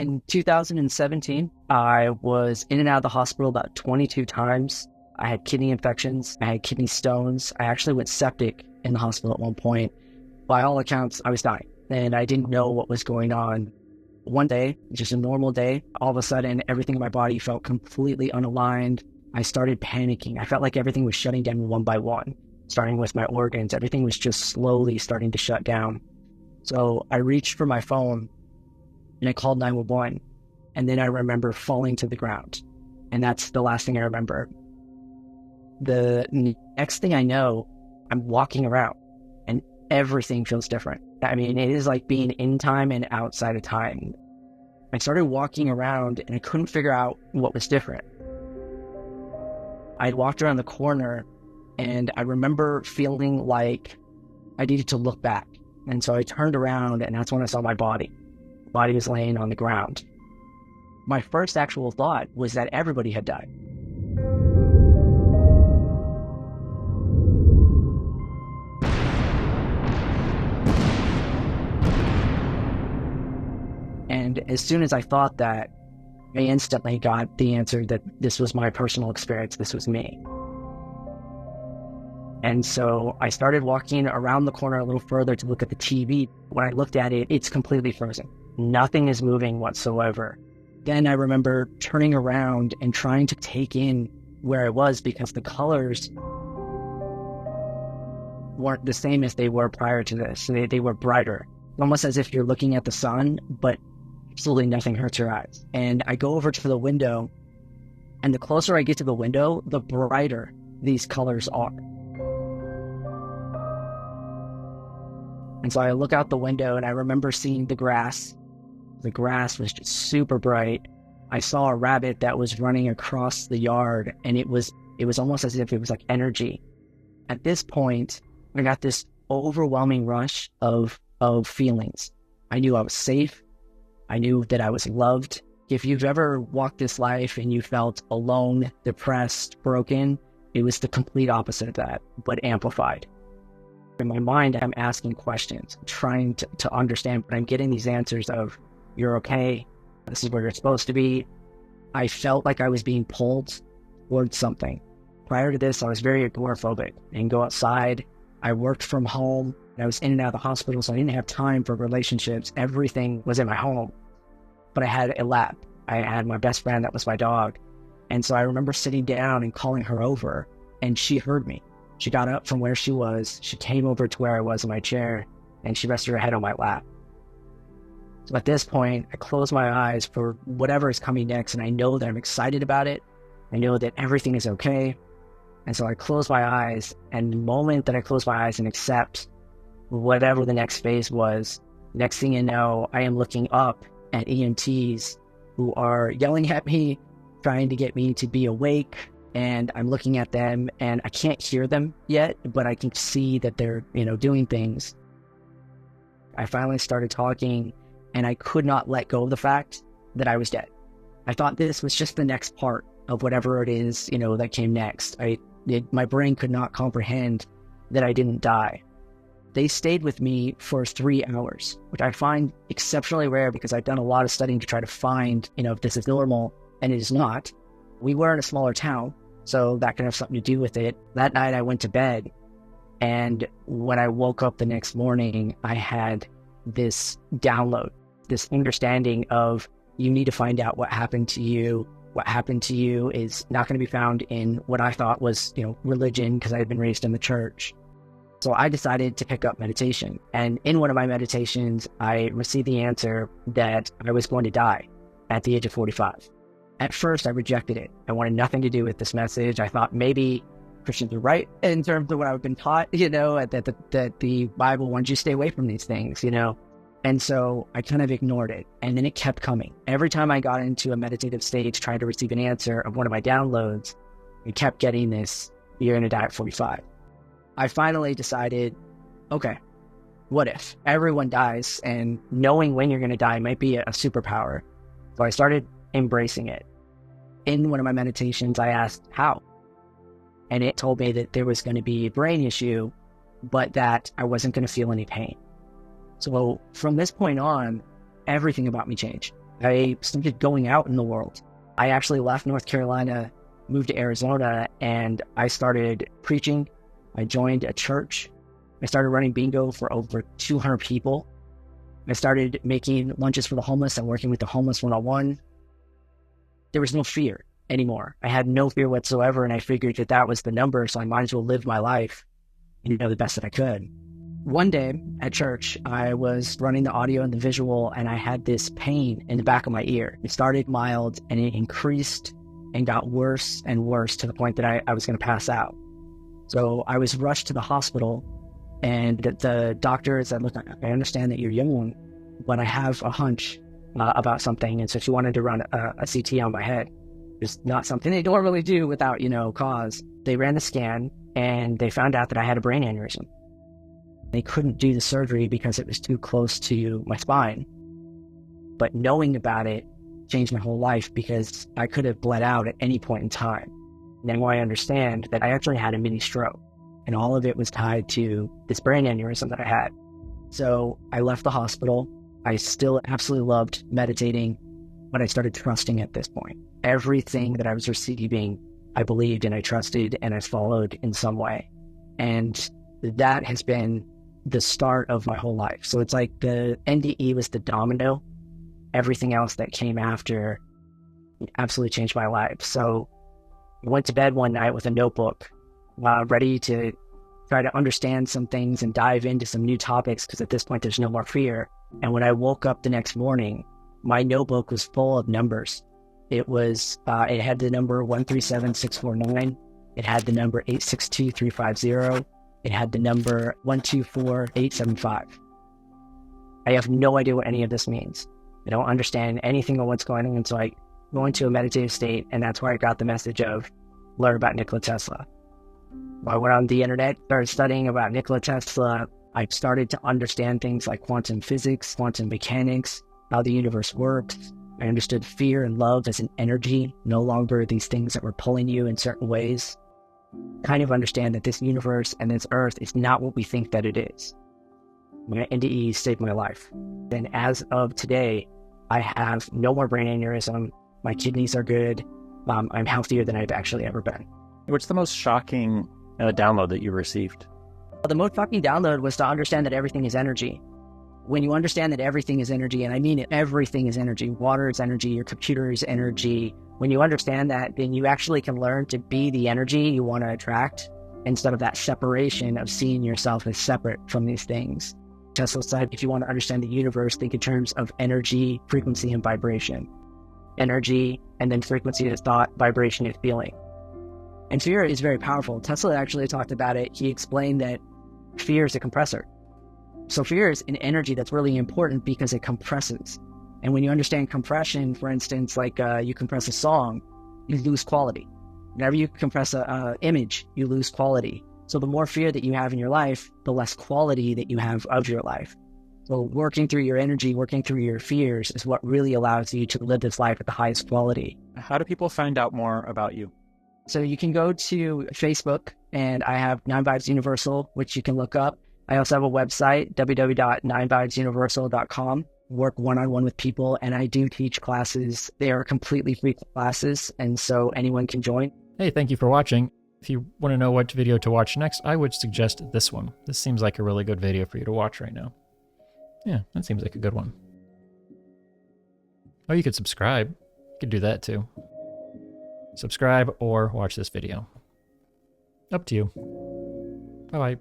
In 2017, I was in and out of the hospital about 22 times. I had kidney infections. I had kidney stones. I actually went septic in the hospital at one point. By all accounts, I was dying, and I didn't know what was going on. One day, just a normal day, all of a sudden, everything in my body felt completely unaligned. I started panicking. I felt like everything was shutting down one by one, starting with my organs. Everything was just slowly starting to shut down. So I reached for my phone and I called 911. And then I remember falling to the ground. And that's the last thing I remember. The next thing I know, I'm walking around and everything feels different. I mean, it is like being in time and outside of time. I started walking around and I couldn't figure out what was different. I'd walked around the corner and I remember feeling like I needed to look back. And so I turned around and that's when I saw my body. The body was laying on the ground. My first actual thought was that everybody had died. And as soon as I thought that, I instantly got the answer that this was my personal experience, this was me. And so I started walking around the corner a little further to look at the TV. When I looked at it, it's completely frozen. Nothing is moving whatsoever. Then I remember turning around and trying to take in where I was because the colors weren't the same as they were prior to this. They were brighter, almost as if you're looking at the sun, but absolutely nothing hurts your eyes. And I go over to the window, and the closer I get to the window, the brighter these colors are. And so I look out the window and I remember seeing the grass. The grass was just super bright. I saw a rabbit that was running across the yard, and it was almost as if it was like energy. At this point, I got this overwhelming rush of feelings. I knew I was safe. I knew that I was loved. If you've ever walked this life and you felt alone, depressed, broken, it was the complete opposite of that, but amplified. In my mind, I'm asking questions, trying to understand, but I'm getting these answers of, you're okay, this is where you're supposed to be. I felt like I was being pulled towards something. Prior to this, I was very agoraphobic. I didn't go outside. I worked from home. I was in and out of the hospital, so I didn't have time for relationships. Everything was in my home. But I had a lab. I had my best friend, that was my dog. And so I remember sitting down and calling her over, and she heard me. She got up from where she was. She came over to where I was in my chair, and she rested her head on my lap. So at this point, I close my eyes for whatever is coming next, and I know that I'm excited about it. I know that everything is okay. And so I close my eyes, and the moment that I close my eyes and accept whatever the next phase was, next thing you know, I am looking up at EMTs who are yelling at me, trying to get me to be awake. And I'm looking at them, and I can't hear them yet, but I can see that they're, doing things. I finally started talking, and I could not let go of the fact that I was dead. I thought this was just the next part of whatever it is, that came next. My brain could not comprehend that I didn't die. They stayed with me for 3 hours, which I find exceptionally rare because I've done a lot of studying to try to find, if this is normal, and it is not. We were in a smaller town, so that could have something to do with it. That night I went to bed, and when I woke up the next morning, I had this download, this understanding of, you need to find out what happened to you. What happened to you is not going to be found in what I thought was, religion, because I had been raised in the church. So I decided to pick up meditation. And in one of my meditations, I received the answer that I was going to die at the age of 45. At first, I rejected it. I wanted nothing to do with this message. I thought maybe Christians are right in terms of what I've been taught, that the Bible wants you to stay away from these things, And so I kind of ignored it. And then it kept coming. Every time I got into a meditative stage trying to receive an answer of one of my downloads, I kept getting this, you're going to die at 45. I finally decided, okay, what if everyone dies, and knowing when you're going to die might be a superpower? So I started embracing it. In one of my meditations, I asked how, and it told me that there was going to be a brain issue, but that I wasn't going to feel any pain. So from this point on, everything about me changed. I started going out in the world. I actually left North Carolina, moved to Arizona, and I started preaching. I joined a church. I started running bingo for over 200 people. I started making lunches for the homeless and working with the homeless one-on-one. There was no fear anymore. I had no fear whatsoever, and I figured that that was the number, so I might as well live my life, the best that I could. One day at church, I was running the audio and the visual, and I had this pain in the back of my ear. It started mild, and it increased and got worse and worse to the point that I was going to pass out. So I was rushed to the hospital, and the doctor said, look, I understand that you're young, but I have a hunch about something. And so she wanted to run a CT on my head. It's not something they normally do without, cause. They ran the scan, and they found out that I had a brain aneurysm. They couldn't do the surgery because it was too close to my spine. But knowing about it changed my whole life, because I could have bled out at any point in time. Now I understand that I actually had a mini stroke, and all of it was tied to this brain aneurysm that I had. So I left the hospital. I still absolutely loved meditating, but I started trusting at this point. Everything that I was receiving, I believed and I trusted and I followed in some way. And that has been the start of my whole life. So it's like the NDE was the domino. Everything else that came after absolutely changed my life. So I went to bed one night with a notebook, ready to try to understand some things and dive into some new topics, because at this point there's no more fear. And when I woke up the next morning, my notebook was full of numbers. It had the number 137649. It had the number 862350. It had the number 124875. I have no idea what any of this means. I don't understand anything of what's going on. So I go into a meditative state, and that's where I got the message of learn about Nikola Tesla. I went on the internet, started studying about Nikola Tesla. I started to understand things like quantum physics, quantum mechanics, how the universe works. I understood fear and love as an energy, no longer these things that were pulling you in certain ways. Kind of understand that this universe and this earth is not what we think that it is. My NDE saved my life. And as of today, I have no more brain aneurysm. My kidneys are good. I'm healthier than I've actually ever been. What's the most shocking download that you received? The most shocking download was to understand that everything is energy. When you understand that everything is energy, and I mean it, everything is energy. Water is energy, your computer is energy. When you understand that, then you actually can learn to be the energy you want to attract, instead of that separation of seeing yourself as separate from these things. Tesla said, if you want to understand the universe, think in terms of energy, frequency, and vibration. Energy, and then frequency is thought, vibration is feeling. And fear is very powerful. Tesla actually talked about it. He explained that fear is a compressor. So fear is an energy that's really important because it compresses. And when you understand compression, for instance, like you compress a song, you lose quality. Whenever you compress an image, you lose quality. So the more fear that you have in your life, the less quality that you have of your life. So working through your energy, working through your fears is what really allows you to live this life at the highest quality. How do people find out more about you? So you can go to Facebook, and I have 9 Vibes Universal, which you can look up. I also have a website, www.9vibesuniversal.com. Work one-on-one with people, and I do teach classes. They are completely free classes, and so anyone can join. Hey, thank you for watching. If you want to know what video to watch next, I would suggest this one. This seems like a really good video for you to watch right now. Yeah, that seems like a good one. Oh, you could subscribe. You could do that too. Subscribe or watch this video. Up to you. Bye-bye.